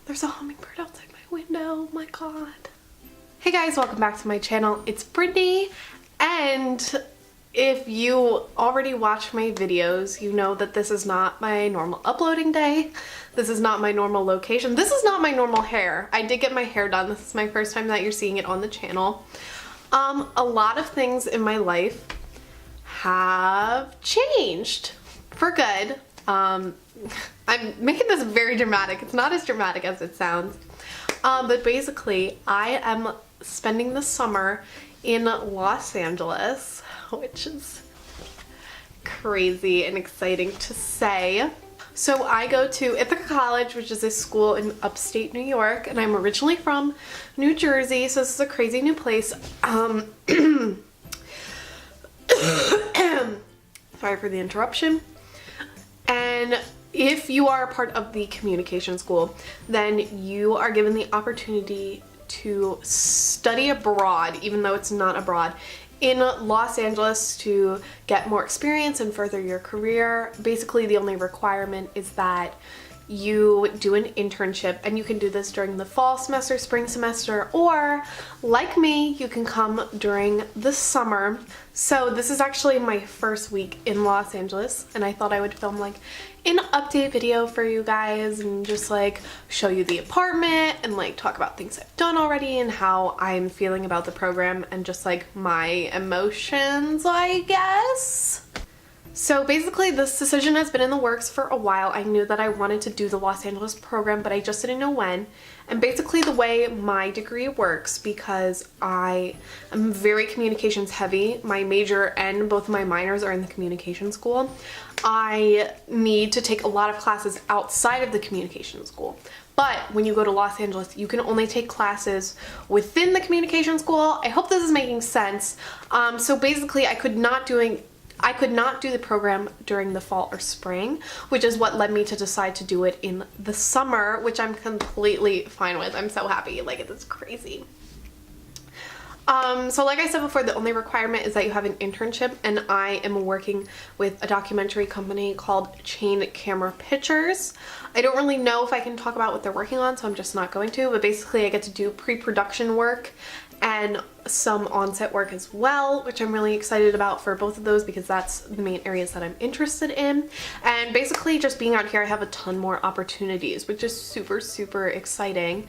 There's a hummingbird outside my window. Oh my god. Hey guys, welcome back to my channel. It's Brittany, and if you already watch my videos, you know that this is not my normal uploading day. This is not my normal location. This is not my normal hair. I did get my hair done. This is my first time that you're seeing it on the channel. A lot of things in my life have changed for good. I'm making this very dramatic. It's not as dramatic as it sounds. But basically, I am spending the summer in Los Angeles, which is crazy and exciting to say. So I go to Ithaca College, which is a school in upstate New York, and I'm originally from New Jersey, so this is a crazy new place. Sorry for the interruption. And if you are a part of the communication school, then you are given the opportunity to study abroad, even though it's not abroad, in Los Angeles to get more experience and further your career. Basically, the only requirement is that you do an internship, and you can do this during the fall semester, spring semester, or like me, you can come during the summer. So this is actually my first week in Los Angeles, and I thought I would film like an update video for you guys and just like show you the apartment and like talk about things I've done already and how I'm feeling about the program and just like my emotions, I guess. So basically, this decision has been in the works for a while. I knew that I wanted to do the Los Angeles program, but I just didn't know when. And basically the way my degree works, because I am very communications heavy, my major and both of my minors are in the communication school, I need to take a lot of classes outside of the communication school. But when you go to Los Angeles, you can only take classes within the communication school. I hope this is making sense. So basically, I could not do the program during the fall or spring, which is what led me to decide to do it in the summer, which I'm completely fine with. I'm so happy. Like, it's crazy. So like I said before, the only requirement is that you have an internship, and I am working with a documentary company called Chain Camera Pictures. I don't really know if I can talk about what they're working on, so I'm just not going to, but basically I get to do pre-production work and some on-set work as well, which I'm really excited about for both of those because that's the main areas that I'm interested in. And basically just being out here, I have a ton more opportunities, which is super, super exciting.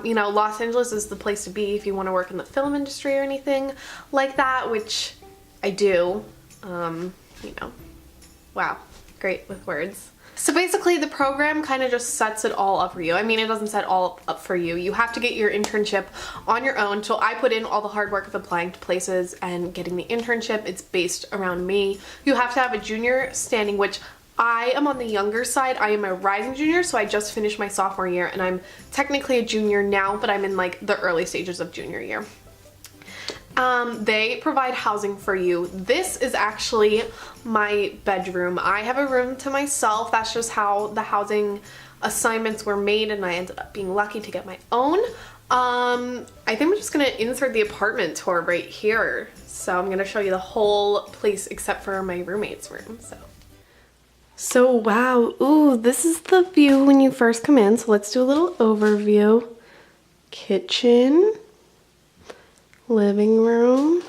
You know, Los Angeles is the place to be if you want to work in the film industry or anything like that, which I do. You know, wow, great with words. So basically the program kind of just sets it all up for you. I mean, it doesn't set all up for you. You have to get your internship on your own. So I put in all the hard work of applying to places and getting the internship. It's based around me. You have to have a junior standing, which I am on the younger side. I am a rising junior, so I just finished my sophomore year, and I'm technically a junior now, but I'm in like the early stages of junior year. They provide housing for you. This is actually my bedroom. I have a room to myself. That's just how the housing assignments were made, and I ended up being lucky to get my own. I think I'm just gonna insert the apartment tour right here. So I'm gonna show you the whole place except for my roommate's room. So wow, ooh, this is the view when you first come in. So let's do a little overview. Kitchen, living room,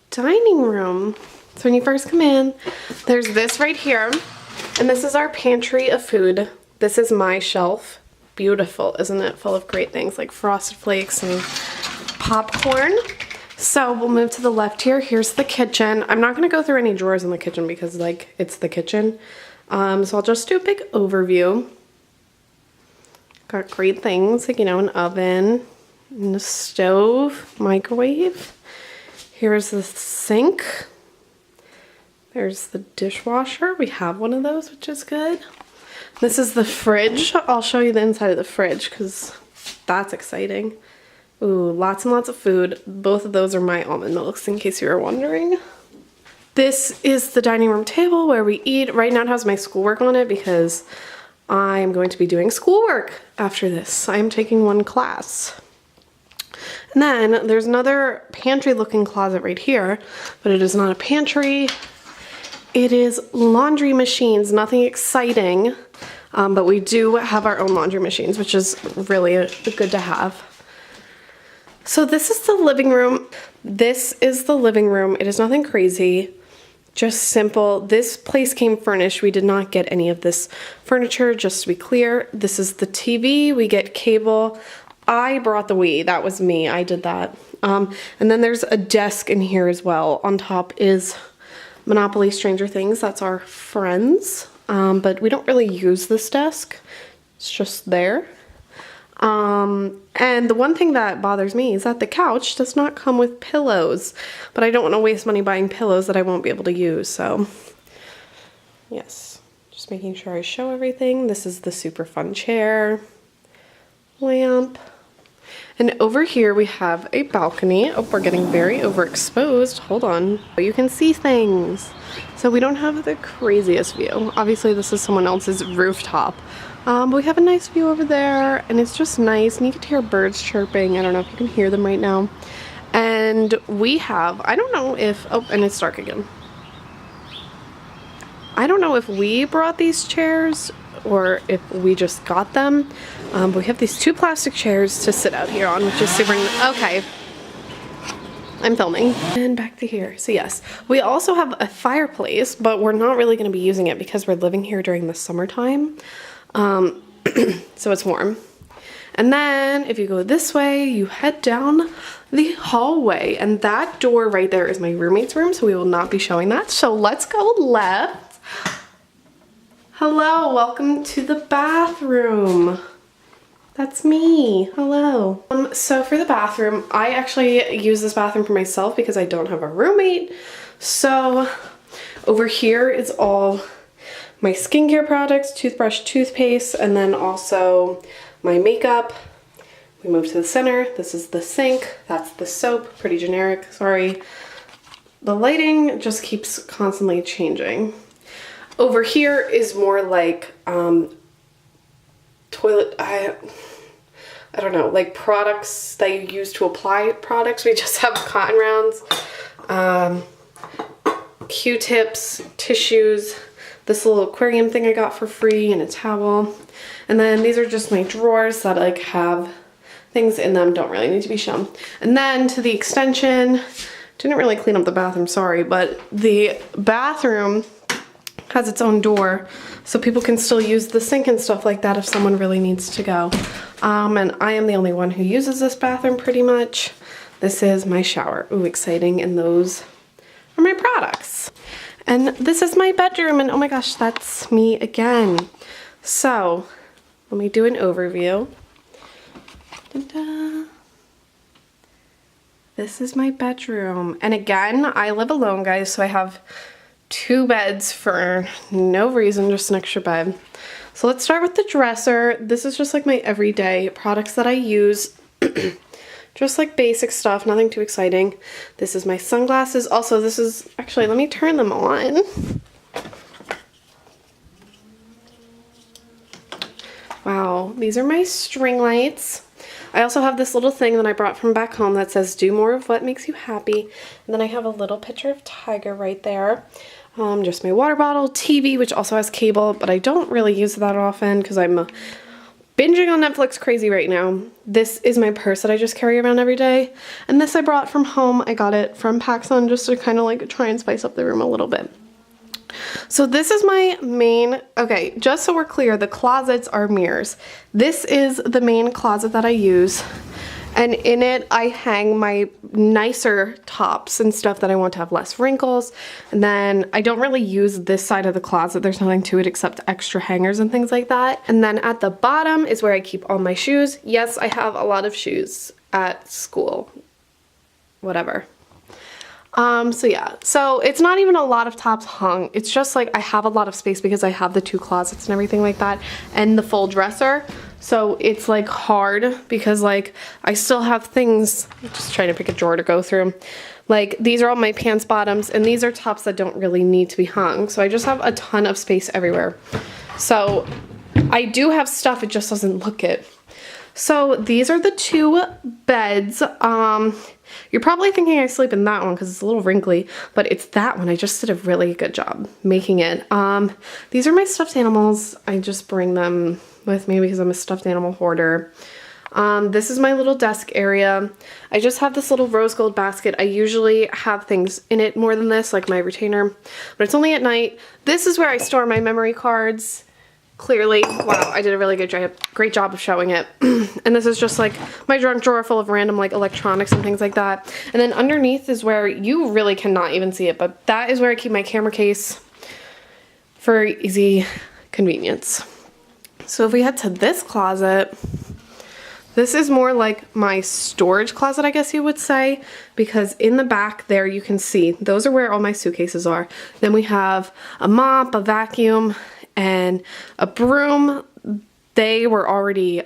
dining room. So when you first come in, there's this right here, and this is our pantry of food. This is my shelf. Beautiful, isn't it? Full of great things like Frosted Flakes and popcorn. So we'll move to the left here. Here's the kitchen. I'm not gonna go through any drawers in the kitchen because like it's the kitchen. So I'll just do a big overview. Got great things like, you know, an oven, and a stove, microwave. Here's the sink. There's the dishwasher. We have one of those, which is good. This is the fridge. I'll show you the inside of the fridge because that's exciting. Ooh, lots and lots of food. Both of those are my almond milks, in case you were wondering. This is the dining room table where we eat. Right now it has my schoolwork on it because I'm going to be doing schoolwork after this. I'm taking one class. And then there's another pantry looking closet right here, but it is not a pantry. It is laundry machines, nothing exciting. But we do have our own laundry machines, which is really good to have. So this is the living room. This is the living room. It is nothing crazy, just simple. This place came furnished. We did not get any of this furniture, just to be clear. This is the TV. We get cable. I brought the Wii. That was me. I did that. And then there's a desk in here as well. On top is Monopoly Stranger Things. That's our friends. But we don't really use this desk. It's just there. And the one thing that bothers me is that the couch does not come with pillows, but I don't want to waste money buying pillows that I won't be able to use. So yes, just making sure I show everything. This is the super fun chair, lamp. And over here we have a balcony. Oh, we're getting very overexposed. Hold on. You can see things. So we don't have the craziest view. Obviously this is someone else's rooftop. But we have a nice view over there, and it's just nice, and you can hear birds chirping. I don't know if you can hear them right now. And we have, I don't know if, oh, and it's dark again. I don't know if we brought these chairs or if we just got them. But we have these 2 plastic chairs to sit out here on, which is super, okay. I'm filming. And back to here. So yes, we also have a fireplace, but we're not really going to be using it because we're living here during the summertime. So it's warm. And then if you go this way, you head down the hallway, and that door right there is my roommate's room, so we will not be showing that. So let's go left. Hello, welcome to the bathroom. That's me. Hello. So for the bathroom, I actually use this bathroom for myself because I don't have a roommate. So over here is all my skincare products, toothbrush, toothpaste, and then also my makeup. We move to the center. This is the sink. That's the soap. Pretty generic, sorry. The lighting just keeps constantly changing. Over here is more like toilet, I don't know, like products that you use to apply products. We just have cotton rounds, Q-tips, tissues, this little aquarium thing I got for free, and a towel. And then these are just my drawers that like have things in them, don't really need to be shown. And then to the extension, didn't really clean up the bathroom, sorry, but the bathroom has its own door, so people can still use the sink and stuff like that if someone really needs to go. And I am the only one who uses this bathroom pretty much. This is my shower. Ooh, exciting. And those are my products. And this is my bedroom, and oh my gosh, that's me again. So let me do an overview. Ta-da. This is my bedroom. And again, I live alone, guys, so I have 2 beds for no reason, just an extra bed. So let's start with the dresser. This is just like my everyday products that I use. Just like basic stuff, nothing too exciting. This is my sunglasses. Also, this is, actually, let me turn them on. Wow, these are my string lights. I also have this little thing that I brought from back home that says, do more of what makes you happy. And then I have a little picture of Tiger right there. Just my water bottle, TV, which also has cable, but I don't really use that often because I'm binging on Netflix crazy right now. This is my purse that I just carry around every day. And this I brought from home. I got it from PacSun just to kind of like try and spice up the room a little bit. So this is my main, okay, just so we're clear, the closets are mirrors. This is the main closet that I use. And in it, I hang my nicer tops and stuff that I want to have less wrinkles. And then I don't really use this side of the closet. There's nothing to it except extra hangers and things like that. And then at the bottom is where I keep all my shoes. Yes, I have a lot of shoes at school. Whatever. So yeah, so it's not even a lot of tops hung. It's just like I have a lot of space because I have the 2 closets and everything like that and the full dresser. So it's like hard because like I still have things, I'm just trying to pick a drawer to go through. Like these are all my pants bottoms and these are tops that don't really need to be hung. So I just have a ton of space everywhere. So I do have stuff, it just doesn't look it. So these are the 2 beds. You're probably thinking I sleep in that one because it's a little wrinkly, but it's that one. I just did a really good job making it. These are my stuffed animals. I just bring them with me because I'm a stuffed animal hoarder. This is my little desk area. I just have this little rose gold basket. I usually have things in it more than this, like my retainer, but it's only at night. This is where I store my memory cards. Clearly, wow, I did a really great job of showing it. And this is just like my junk drawer full of random like electronics and things like that. And then underneath is where you really cannot even see it, but that is where I keep my camera case for easy convenience. So if we head to this closet, this is more like my storage closet, I guess you would say, because in the back there you can see those are where all my suitcases are. Then we have a mop, a vacuum, and a broom. They were already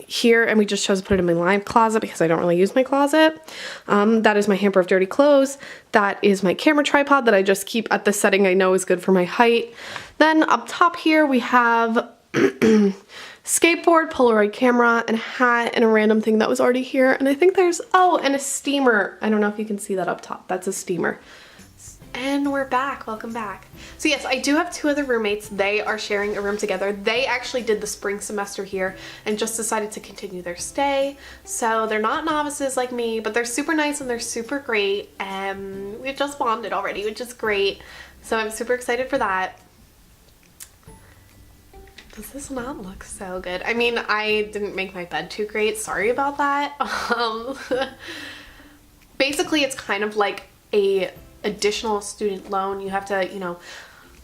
here, and we just chose to put it in my live closet because I don't really use my closet. That is my hamper of dirty clothes. That is my camera tripod that I just keep at the setting I know is good for my height. Then up top here we have skateboard, Polaroid camera, and a hat, and a random thing that was already here. And I think there's, oh, and a steamer. I don't know if you can see that up top. That's a steamer. And we're back. Welcome back. So yes, I do have two other roommates. They are sharing a room together. They actually did the spring semester here and just decided to continue their stay. So they're not novices like me, but they're super nice and they're super great. And we've just bonded already, which is great. So I'm super excited for that. Does this not look so good? I mean, I didn't make my bed too great. Sorry about that. Basically, it's kind of like a additional student loan. You have to, you know,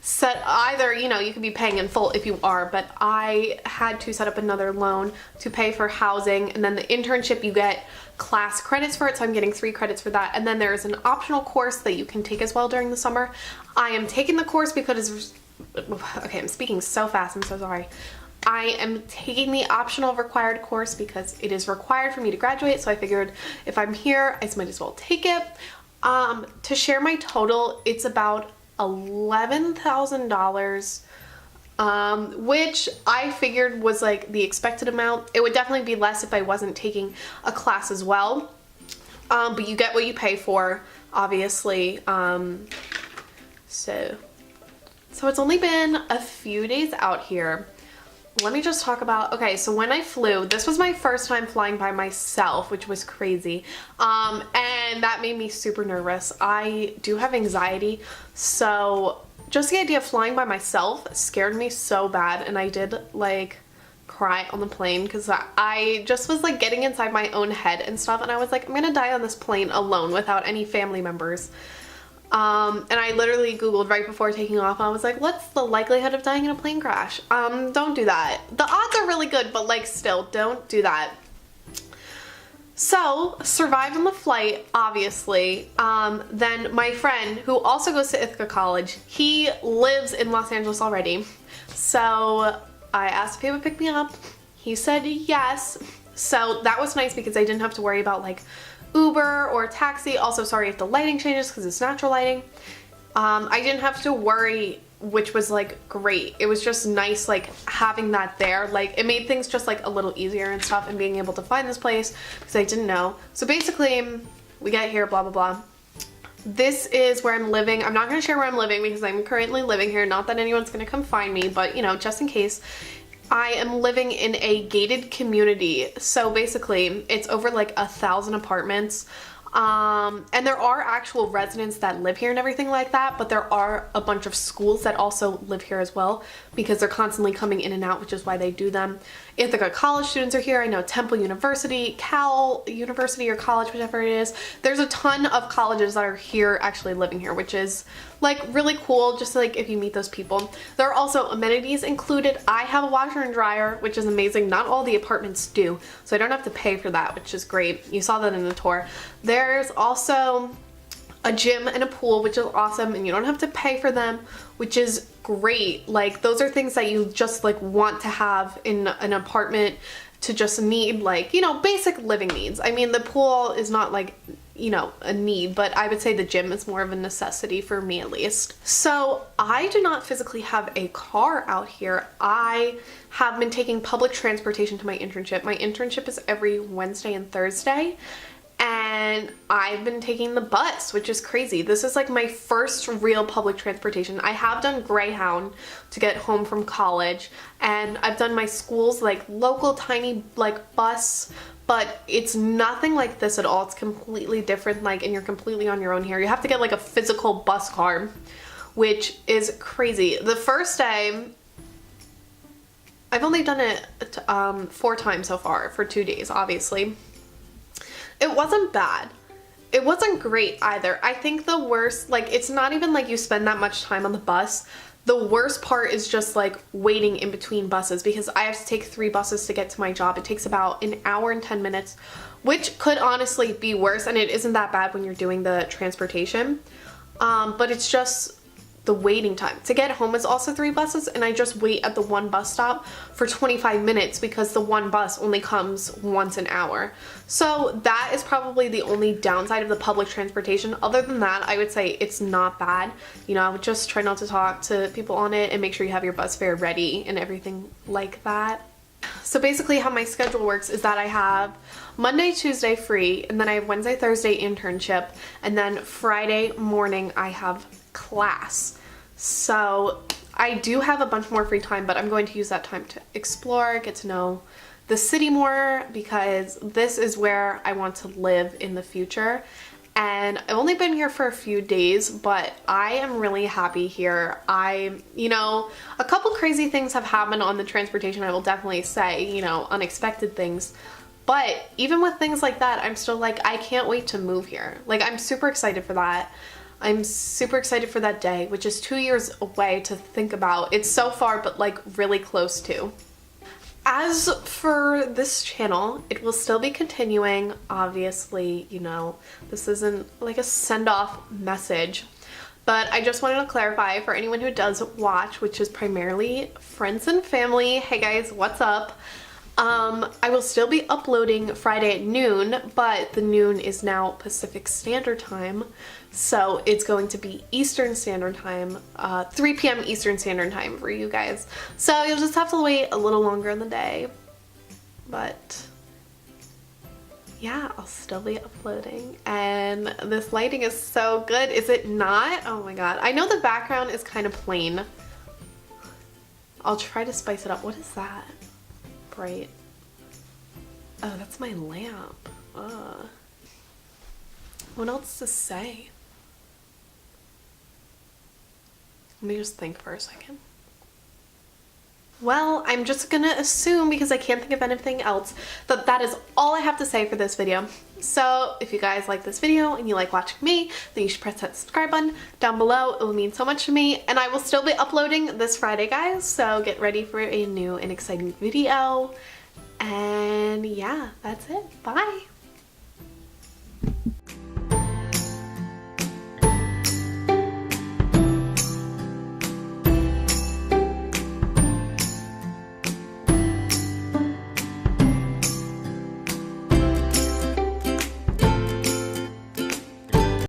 set either, you know, you could be paying in full if you are, but I had to set up another loan to pay for housing, and then the internship you get class credits for it, so I'm getting 3 credits for that. And then there's an optional course that you can take as well during the summer. I am taking the course because okay, I'm speaking so fast, I'm so sorry. I am taking the optional required course because it is required for me to graduate, so I figured if I'm here, I might as well take it. To share my total, it's about $11,000, which I figured was like the expected amount. It would definitely be less if I wasn't taking a class as well, but you get what you pay for, obviously. So it's only been a few days out here. Let me just talk about, okay, so when I flew, this was my first time flying by myself, which was crazy. And that made me super nervous. I do have anxiety, so just the idea of flying by myself scared me so bad, and I did like cry on the plane because I just was like getting inside my own head and stuff, and I was like, I'm gonna die on this plane alone without any family members. And I literally Googled right before taking off. I was like, what's the likelihood of dying in a plane crash? Don't do that. The odds are really good, but like still, don't do that. So, survived on the flight, obviously. Then my friend, who also goes to Ithaca College, he lives in Los Angeles already. So I asked if he would pick me up. He said yes. So that was nice because I didn't have to worry about like Uber or taxi. Also, sorry if the lighting changes because it's natural lighting. I didn't have to worry, which was like great. It was just nice like having that there. Like it made things just like a little easier and stuff, and being able to find this place because I didn't know. So basically we get here, blah blah blah. This is where I'm living. I'm not going to share where I'm living because I'm currently living here. Not that anyone's going to come find me, but you know, just in case. I am living in a gated community, so basically it's over like 1,000 apartments, and there are actual residents that live here and everything like that, but there are a bunch of schools that also live here as well because they're constantly coming in and out, which is why they do them. Ithaca College students are here. I know Temple University, Cal University or college, whichever it is. There's a ton of colleges that are here actually living here, which is like really cool, just like if you meet those people. There are also amenities included. I have a washer and dryer, which is amazing. Not all the apartments do, so I don't have to pay for that, which is great. You saw that in the tour. There's also a gym and a pool, which is awesome, and you don't have to pay for them, which is great. Like those are things that you just like want to have in an apartment to just need, like, you know, basic living needs. I mean, the pool is not like, you know, a need, but I would say the gym is more of a necessity for me at least. So I do not physically have a car out here. I have been taking public transportation to my internship. My internship is every Wednesday and Thursday. and I've been taking the bus, which is crazy. This is like my first real public transportation. I have done Greyhound to get home from college, and I've done my school's like local tiny like bus, but it's nothing like this at all. It's completely different, like, and you're completely on your own here. You have to get like a physical bus card, which is crazy. The first day, I've only done it 4 times so far for 2 days, obviously. It wasn't bad. It wasn't great either. I think the worst, like, it's not even like you spend that much time on the bus. The worst part is just like waiting in between buses, because I have to take 3 buses to get to my job. It takes about an hour and 10 minutes, which could honestly be worse, and it isn't that bad when you're doing the transportation. But it's just the waiting time. To get home is also 3 buses, and I just wait at the one bus stop for 25 minutes because the one bus only comes once an hour. So that is probably the only downside of the public transportation. Other than that, I would say it's not bad. You know, just try not to talk to people on it and make sure you have your bus fare ready and everything like that. So basically how my schedule works is that I have Monday, Tuesday free, and then I have Wednesday, Thursday internship, and then Friday morning I have class. So I do have a bunch more free time, but I'm going to use that time to explore, get to know the city more, because this is where I want to live in the future. And I've only been here for a few days, but I am really happy here. You know, a couple crazy things have happened on the transportation, I will definitely say, you know, unexpected things. But even with things like that, I'm still like, I can't wait to move here. Like, I'm super excited for that. I'm super excited for that day, which is 2 years away to think about. It's so far, but like really close to. As for this channel, it will still be continuing. Obviously, you know, this isn't like a send-off message, but I just wanted to clarify for anyone who does watch, which is primarily friends and family. Hey guys, what's up? I will still be uploading Friday at noon, but the noon is now Pacific Standard Time, so it's going to be Eastern Standard Time, 3 p.m. Eastern Standard Time for you guys. So you'll just have to wait a little longer in the day, but yeah, I'll still be uploading. And this lighting is so good, is it not? Oh my god. I know the background is kind of plain. I'll try to spice it up. What is that? Bright. Oh, that's my lamp. What else to say? Let me just think for a second. Well, I'm just gonna assume, because I can't think of anything else, that that is all I have to say for this video. So if you guys like this video and you like watching me, then you should press that subscribe button down below. It will mean so much to me, and I will still be uploading this Friday, guys, so get ready for a new and exciting video. And yeah, that's it. Bye.